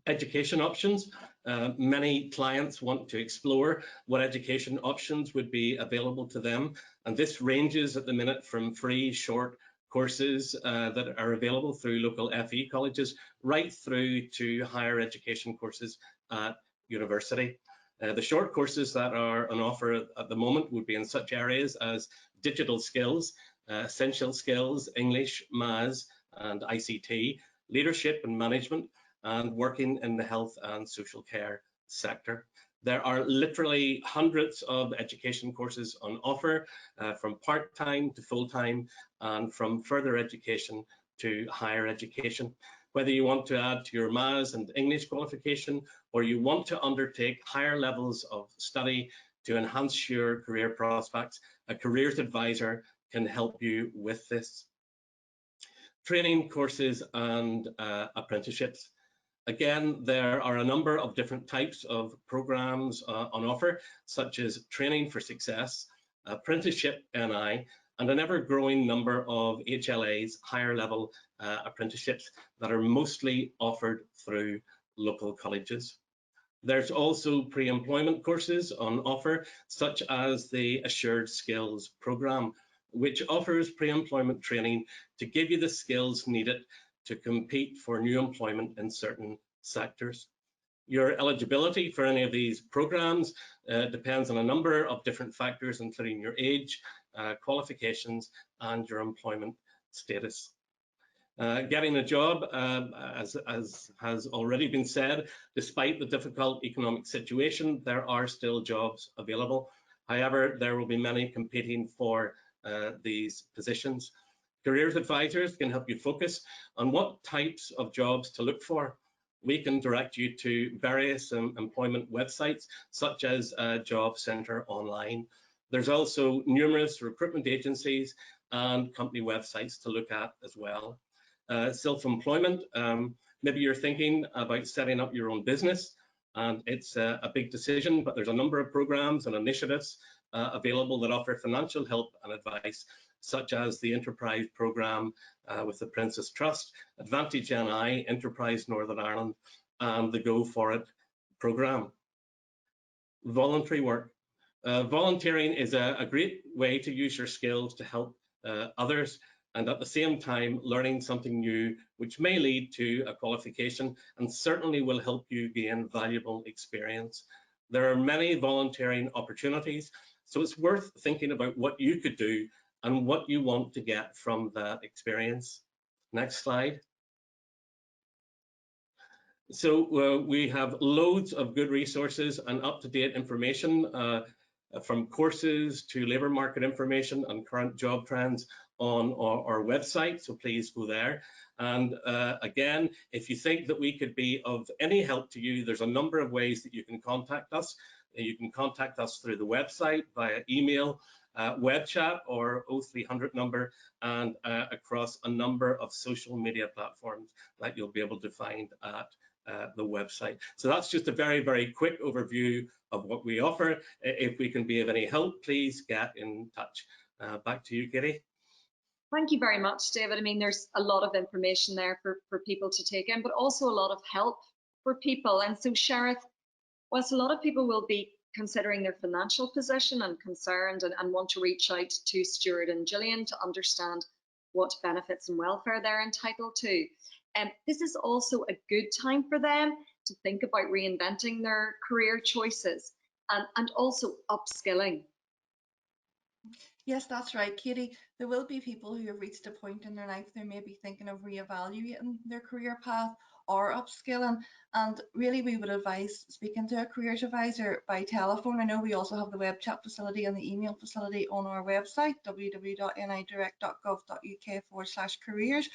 Education options. Many clients want to explore what education options would be available to them, and this ranges at the minute from free short courses that are available through local FE colleges right through to higher education courses at university. The short courses that are on offer at the moment would be in such areas as digital skills, essential skills, English, Maths and ICT, leadership and management, and working in the health and social care sector. There are literally hundreds of education courses on offer, from part-time to full-time, and from further education to higher education. Whether you want to add to your Maths and English qualification, or you want to undertake higher levels of study to enhance your career prospects, a careers advisor can help you with this. Training courses and apprenticeships. Again, there are a number of different types of programs on offer, such as Training for Success, Apprenticeship NI, and an ever-growing number of HLAs, higher level apprenticeships, that are mostly offered through local colleges. There's also pre-employment courses on offer, such as the Assured Skills program, which offers pre-employment training to give you the skills needed to compete for new employment in certain sectors. Your eligibility for any of these programs depends on a number of different factors, including your age, qualifications, and your employment status. Getting a job, as has already been said, despite the difficult economic situation, there are still jobs available. However, there will be many competing for these positions. Careers advisors can help you focus on what types of jobs to look for. We can direct you to various employment websites, such as Job Centre Online. There's also numerous recruitment agencies and company websites to look at as well. Self-employment, maybe you're thinking about setting up your own business, and it's a big decision, but there's a number of programs and initiatives available that offer financial help and advice, such as the Enterprise Programme with the Princess Trust, Advantage NI, Enterprise Northern Ireland, and the Go For It programme. Voluntary work. Volunteering is a great way to use your skills to help others. and at the same time learning something new, which may lead to a qualification and certainly will help you gain valuable experience. There are many volunteering opportunities, so it's worth thinking about what you could do and what you want to get from that experience. Next slide. So we have loads of good resources and up-to-date information from courses to labour market information and current job trends on our website, so please go there. And again, if you think that we could be of any help to you, there's a number of ways that you can contact us. You can contact us through the website, via email, web chat or 0300 number, and across a number of social media platforms that you'll be able to find at the website. So that's just a very, very quick overview of what we offer. If we can be of any help, please get in touch. Back to you, Katie. Thank you very much, David. I mean, there's a lot of information there for people to take in, but also a lot of help for people. And so, Sheriff, whilst a lot of people will be considering their financial position and concerned and want to reach out to Stuart and Gillian to understand what benefits and welfare they're entitled to, this is also a good time for them to think about reinventing their career choices and also upskilling. Yes, that's right, Katie. There will be people who have reached a point in their life they may be thinking of reevaluating their career path or upskilling, and really we would advise speaking to a careers advisor by telephone. I know we also have the web chat facility and the email facility on our website, www.nidirect.gov.uk/careers,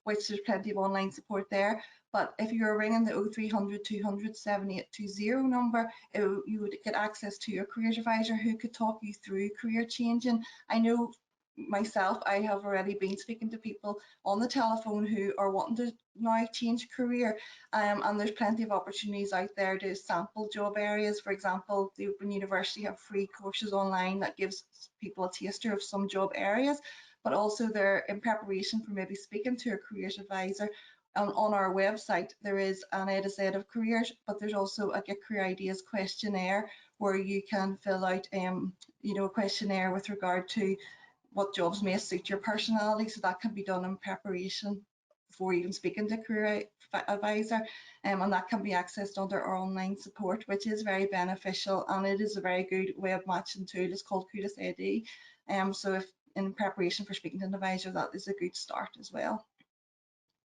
which there's plenty of online support there. But if you're ringing the 0300 200 7820 number, you would get access to your careers advisor who could talk you through career changing. I know myself, I have already been speaking to people on the telephone who are wanting to now change career, and there's plenty of opportunities out there to sample job areas. For example, the Open University have free courses online that gives people a taster of some job areas, but also they're in preparation for maybe speaking to a careers advisor. On our website, there is an A to Z of careers, but there's also a Get Career Ideas questionnaire where you can fill out, a questionnaire with regard to what jobs may suit your personality. So that can be done in preparation before even speaking to a career advisor, and that can be accessed under our online support, which is very beneficial, and it is a very good web matching tool. It's called Kudos AD. So if in preparation for speaking to an advisor, that is a good start as well.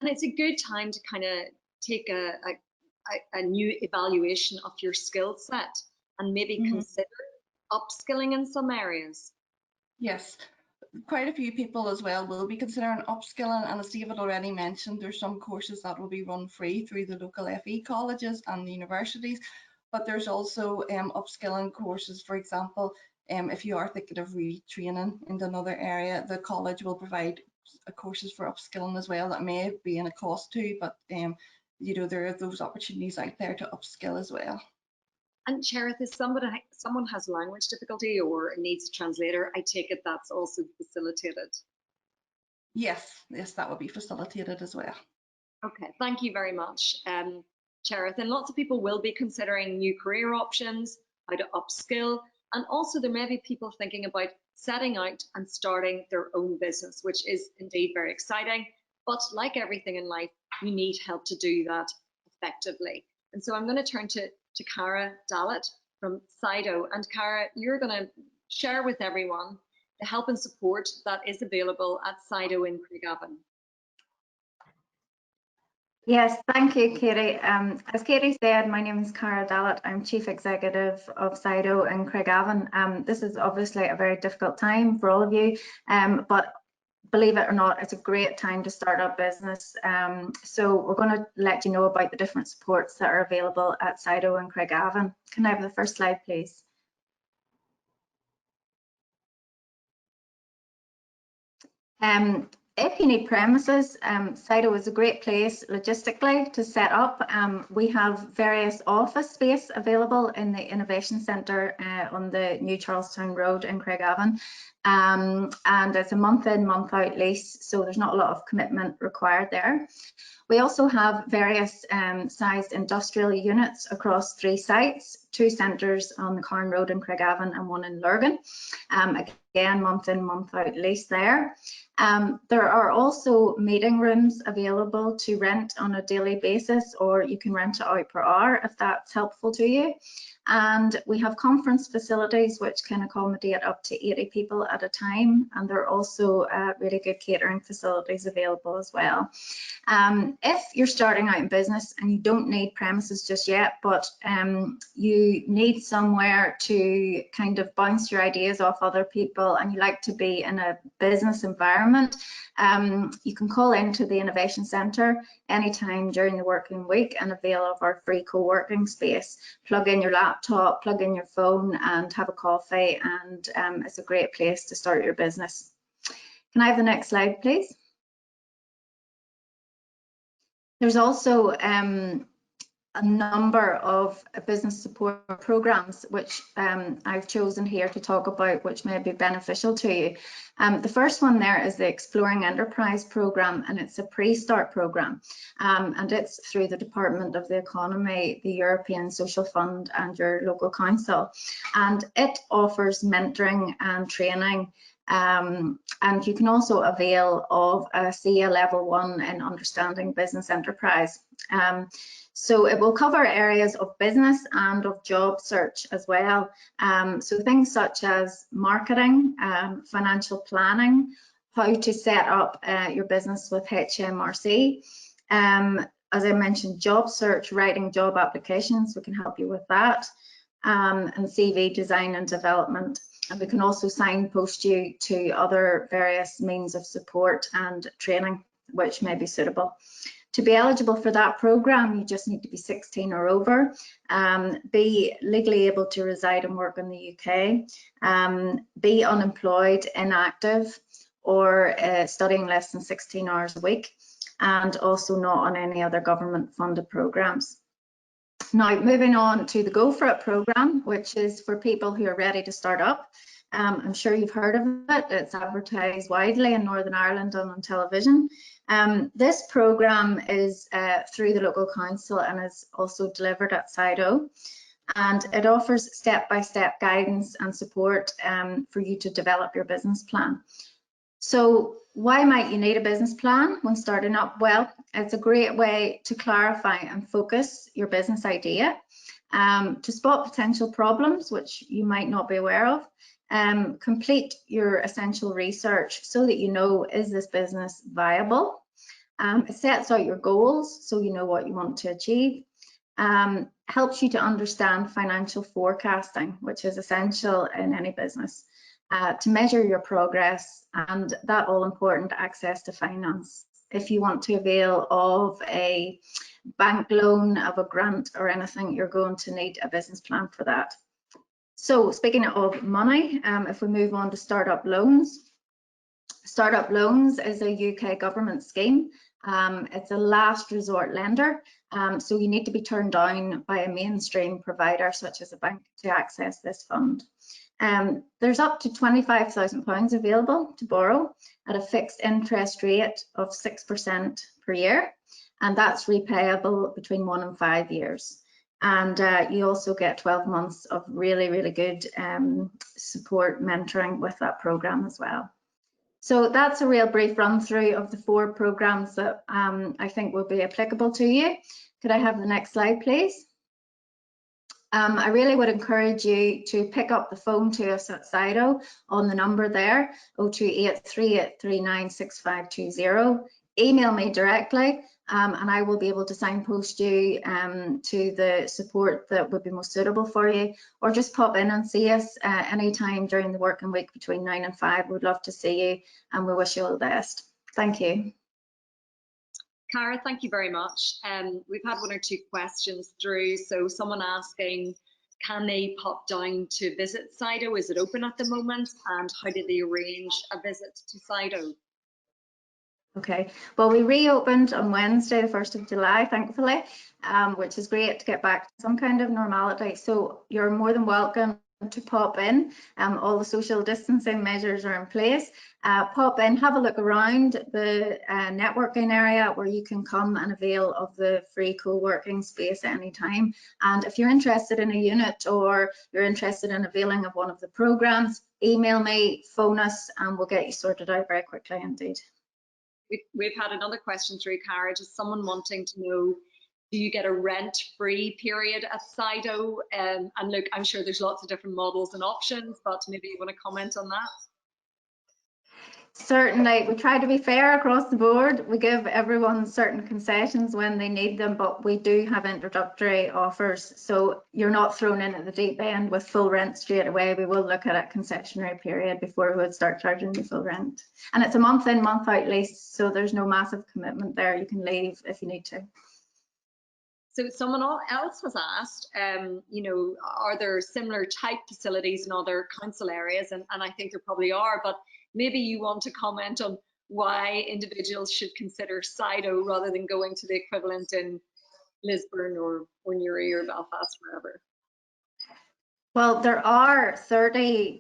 And it's a good time to kind of take a new evaluation of your skill set and maybe consider upskilling in some areas. Yes, quite a few people as well will be considering upskilling, and as David already mentioned, there's some courses that will be run free through the local FE colleges and the universities, but there's also upskilling courses. For example, if you are thinking of retraining into another area, the college will provide courses for upskilling as well that may be in a cost too, but there are those opportunities out there to upskill as well. And Cherith, if someone has language difficulty or needs a translator, I take it that's also facilitated. Yes, that will be facilitated as well. Okay, thank you very much, Cherith. And lots of people will be considering new career options, how to upskill, and also there may be people thinking about setting out and starting their own business, which is indeed very exciting. But like everything in life, you need help to do that effectively. And so I'm going to turn to Cara Dallett from SIDO. And Cara, you're going to share with everyone the help and support that is available at SIDO in Craigavon. Yes, thank you, Katie. As Katie said, my name is Cara Dallett. I'm Chief Executive of SIDO in Craigavon. This is obviously a very difficult time for all of you, but believe it or not, it's a great time to start up business. So we're going to let you know about the different supports that are available at SIDO in Craigavon. Can I have the first slide, please? If you need premises, SIDO is a great place logistically to set up. We have various office space available in the Innovation Centre on the New Charlestown Road in Craigavon. and it's a month in, month out lease, so there's not a lot of commitment required there. We also have various sized industrial units across 3 sites, 2 centres on the Carn Road in Craigavon and 1 in Lurgan. Again, month in, month out lease there. There are also meeting rooms available to rent on a daily basis, or you can rent it out per hour if that's helpful to you. And we have conference facilities which can accommodate up to 80 people at a time, and there are also really good catering facilities available as well. If you're starting out in business and you don't need premises just yet, but you need somewhere to kind of bounce your ideas off other people and you like to be in a business environment, you can call into the Innovation Centre anytime during the working week and avail of our free co-working space. Plug in your laptop, plug in your phone and have a coffee, and it's a great place to start your business. Can I have the next slide, please? There's also a number of business support programs which I've chosen here to talk about, which may be beneficial to you. The first one there is the Exploring Enterprise program, and it's a pre-start program, and it's through the Department of the Economy, the European Social Fund and your local council, and it offers mentoring and training. And you can also avail of a CA Level 1 in Understanding Business Enterprise. So it will cover areas of business and of job search as well. So things such as marketing, financial planning, how to set up your business with HMRC. As I mentioned, job search, writing job applications, we can help you with that, and CV design and development. And we can also signpost you to other various means of support and training which may be suitable. To be eligible for that programme, you just need to be 16 or over, be legally able to reside and work in the UK, be unemployed, inactive, or studying less than 16 hours a week, and also not on any other government-funded programmes. Now, moving on to the Go For It programme, which is for people who are ready to start up. I'm sure you've heard of it. It's advertised widely in Northern Ireland and on television. This programme is through the local council and is also delivered at SIDO. And it offers step-by-step guidance and support for you to develop your business plan. So why might you need a business plan when starting up? Well, it's a great way to clarify and focus your business idea, to spot potential problems which you might not be aware of, complete your essential research so that you know, is this business viable? It sets out your goals so you know what you want to achieve. Helps you to understand financial forecasting, which is essential in any business. To measure your progress, and that all important access to finance. If you want to avail of a bank loan, of a grant or anything, you're going to need a business plan for that. So speaking of money, if we move on to Startup Loans. Startup Loans is a UK government scheme. It's a last resort lender, so you need to be turned down by a mainstream provider such as a bank to access this fund. There's up to £25,000 available to borrow at a fixed interest rate of 6% per year, and that's repayable between 1 and 5 years. And you also get 12 months of really, really good support mentoring with that programme as well. So that's a real brief run through of the 4 programmes that I think will be applicable to you. Could I have the next slide, please? I really would encourage you to pick up the phone to us at SIDO on the number there, 02838396520. Email me directly, and I will be able to signpost you to the support that would be most suitable for you, or just pop in and see us anytime during the working week between 9 and 5. We'd love to see you, and we wish you all the best. Thank you. Cara, thank you very much. We've had 1 or 2 questions through. So someone asking, can they pop down to visit SIDO? Is it open at the moment? And how did they arrange a visit to SIDO? Okay, well, we reopened on Wednesday, the 1st of July, thankfully, which is great to get back to some kind of normality. So you're more than welcome to pop in. All the social distancing measures are in place. Pop in, have a look around the networking area where you can come and avail of the free co-working space at any time. And if you're interested in a unit or you're interested in availing of one of the programs, email me, phone us, and we'll get you sorted out very quickly indeed. We've had another question through, Cara, just someone wanting to know, do you get a rent-free period at Sido? And look, I'm sure there's lots of different models and options, but maybe you want to comment on that? Certainly, we try to be fair across the board. We give everyone certain concessions when they need them, but we do have introductory offers. So you're not thrown in at the deep end with full rent straight away. We will look at a concessionary period before we would start charging the full rent. And it's a month in, month out lease, so there's no massive commitment there. You can leave if you need to. So someone else has asked, you know, are there similar type facilities in other council areas? And I think there probably are, but maybe you want to comment on why individuals should consider Sido rather than going to the equivalent in Lisburn or Newry or Belfast, wherever. Well, there are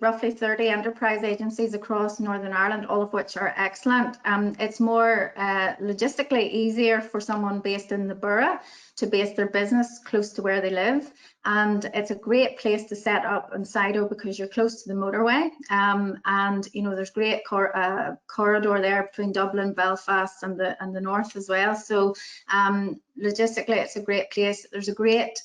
roughly 30 enterprise agencies across Northern Ireland, all of which are excellent. It's more logistically easier for someone based in the borough to base their business close to where they live. And it's a great place to set up in Sido because you're close to the motorway. And, you know, there's great corridor there between Dublin, Belfast and the north as well. So logistically, it's a great place. There's a great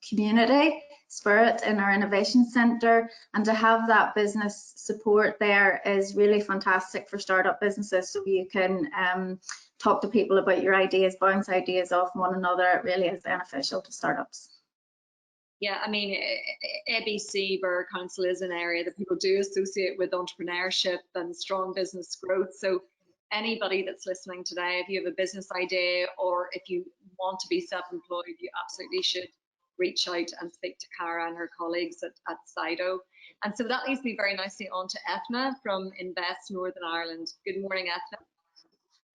community spirit in our innovation centre, and to have that business support there is really fantastic for startup businesses, so you can talk to people about your ideas, bounce ideas off one another. It really is beneficial to startups. Yeah, I mean, ABC Borough Council is an area that people do associate with entrepreneurship and strong business growth. So anybody that's listening today, if you have a business idea or if you want to be self-employed, you absolutely should reach out and speak to Cara and her colleagues at Sido. And so that leads me very nicely on to Ethna from Invest Northern Ireland. Good morning, Ethna.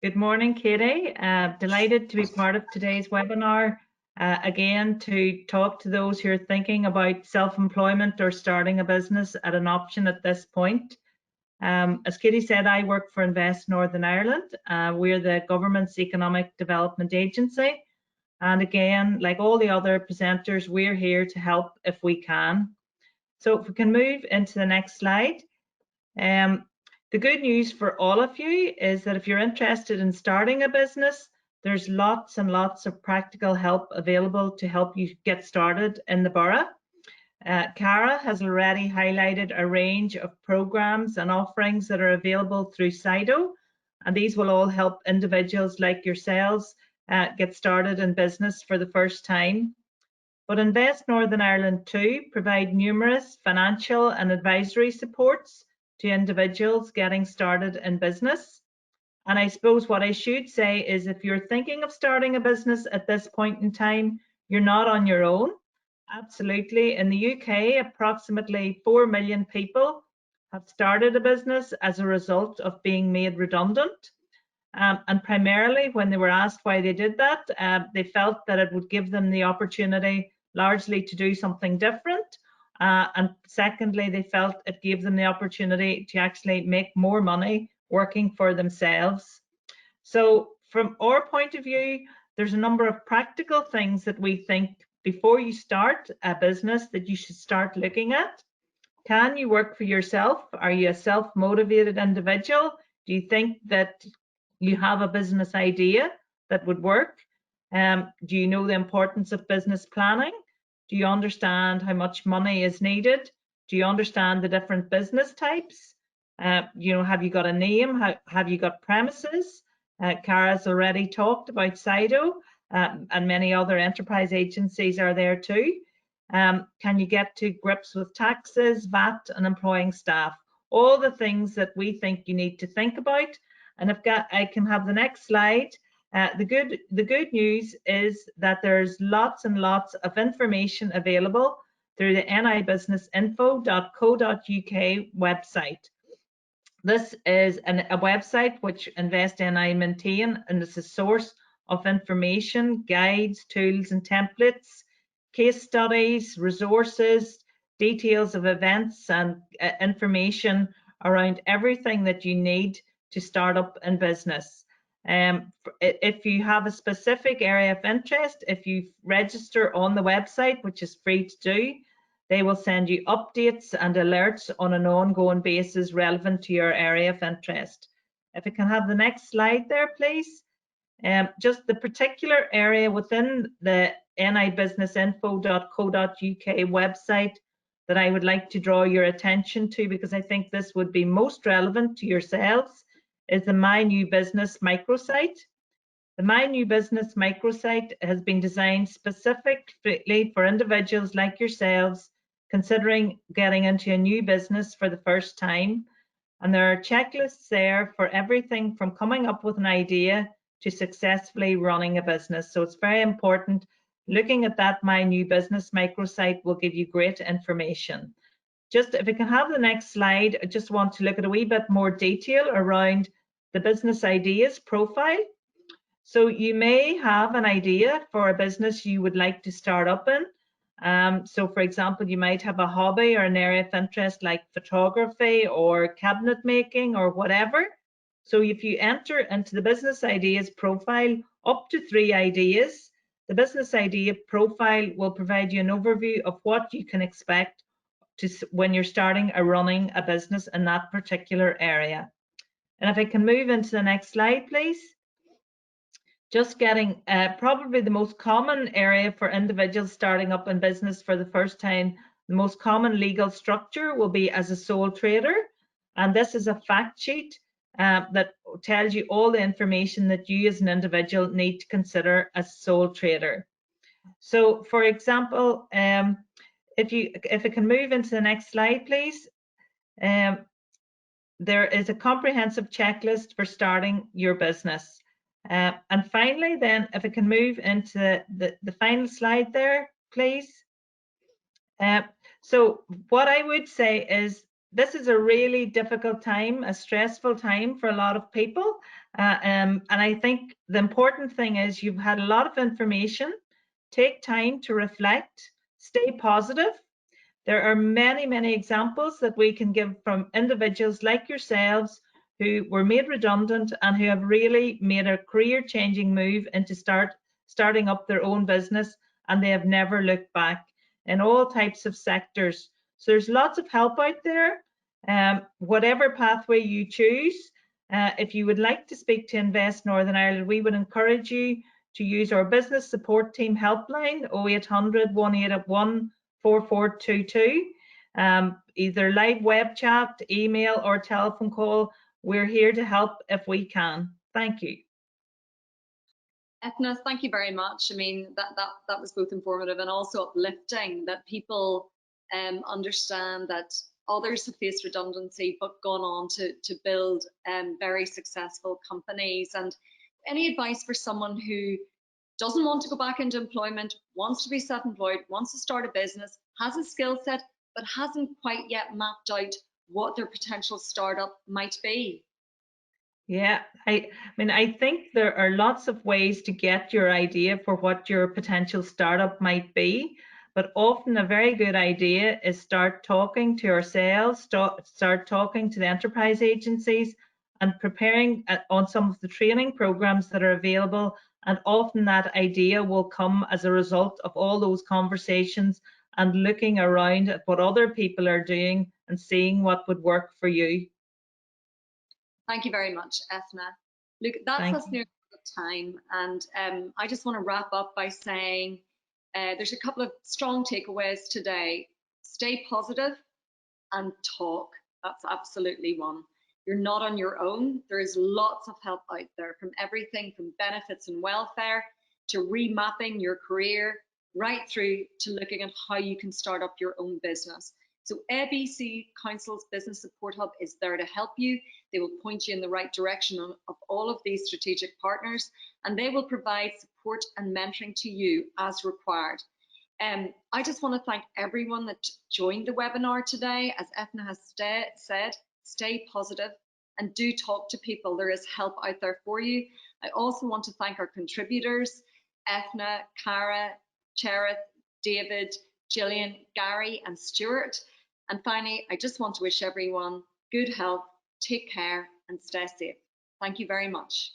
Good morning, Katie. Delighted to be part of today's webinar. Again, to talk to those who are thinking about self-employment or starting a business at an option at this point. As Katie said, I work for Invest Northern Ireland. We're the government's economic development agency. And again, like all the other presenters, we're here to help if we can. So if we can move into the next slide. The good news for all of you is that if you're interested in starting a business, there's lots and lots of practical help available to help you get started in the borough. Cara has already highlighted a range of programs and offerings that are available through Sido, and these will all help individuals like yourselves get started in business for the first time. But Invest Northern Ireland too provide numerous financial and advisory supports to individuals getting started in business. And I suppose what I should say is if you're thinking of starting a business at this point in time, you're not on your own. Absolutely. In the UK, approximately 4 million people have started a business as a result of being made redundant. And primarily when they were asked why they did that, they felt that it would give them the opportunity largely to do something different. And secondly, they felt it gave them the opportunity to actually make more money working for themselves. So from our point of view, there's a number of practical things that we think before you start a business that you should start looking at. Can you work for yourself? Are you a self-motivated individual? Do you think that you have a business idea that would work? Do you know the importance of business planning? Do you understand how much money is needed? Do you understand the different business types? You know, have you got a name? Have you got premises? Cara's already talked about Sido, and many other enterprise agencies are there too. Can you get to grips with taxes, VAT, and employing staff? All the things that we think you need to think about. And I can have the next slide. The good news is that there's lots and lots of information available through the nibusinessinfo.co.uk website. This is a website which Invest NI maintain, and it's a source of information, guides, tools and templates, case studies, resources, details of events and information around everything that you need to start up in business. If you have a specific area of interest, if you register on the website, which is free to do, they will send you updates and alerts on an ongoing basis relevant to your area of interest. If you can have the next slide there, please. Just the particular area within the nibusinessinfo.co.uk website that I would like to draw your attention to, because I think this would be most relevant to yourselves, is the My New Business microsite. The My New Business microsite has been designed specifically for individuals like yourselves considering getting into a new business for the first time. And there are checklists there for everything from coming up with an idea to successfully running a business. So it's very important. Looking at that My New Business microsite will give you great information. Just if we can have the next slide, I just want to look at a wee bit more detail around the business ideas profile. So you may have an idea for a business you would like to start up in. So for example, you might have a hobby or an area of interest like photography or cabinet making or whatever. So if you enter into the business ideas profile up to 3 ideas, the business idea profile will provide you an overview of what you can expect when you're starting or running a business in that particular area. And if I can move into the next slide, please. Just getting probably the most common area for individuals starting up in business for the first time, the most common legal structure will be as a sole trader. And this is a fact sheet that tells you all the information that you as an individual need to consider as a sole trader. So for example, if it can move into the next slide, please. There is a comprehensive checklist for starting your business. And finally, then, if it can move into the final slide there, please. So what I would say is this is a really difficult time, a stressful time for a lot of people. And I think the important thing is you've had a lot of information. Take time to reflect, stay positive. There are many, many examples that we can give from individuals like yourselves who were made redundant and who have really made a career-changing move into starting up their own business, and they have never looked back in all types of sectors. So there's lots of help out there. Whatever pathway you choose, if you would like to speak to Invest Northern Ireland, we would encourage you to use our business support team helpline 0800 181 4422, either live web chat, email or telephone call. We're here to help if we can. Thank you. Ethna, thank you very much. I mean, that was both informative and also uplifting, that people understand that others have faced redundancy but gone on to build very successful companies. And any advice for someone who doesn't want to go back into employment, wants to be self-employed, wants to start a business, has a skill set, but hasn't quite yet mapped out what their potential startup might be? Yeah, I mean, I think there are lots of ways to get your idea for what your potential startup might be, but often a very good idea is start talking to ourselves, start talking to the enterprise agencies and preparing on some of the training programs that are available. And often that idea will come as a result of all those conversations and looking around at what other people are doing and seeing what would work for you. Thank you very much, Ethna. Look, that's us near time, and I just want to wrap up by saying there's a couple of strong takeaways today. Stay positive and talk. That's absolutely one. You're not on your own. There is lots of help out there, from everything from benefits and welfare to remapping your career, right through to looking at how you can start up your own business. So ABC Council's Business Support Hub is there to help you. They will point you in the right direction of all of these strategic partners, and they will provide support and mentoring to you as required. I just want to thank everyone that joined the webinar today. As Ethna has said, stay positive and do talk to people. There is help out there for you. I also want to thank our contributors, Ethna, Cara, Cherith, David, Gillian, Gary and Stuart. And finally, I just want to wish everyone good health, take care and stay safe. Thank you very much.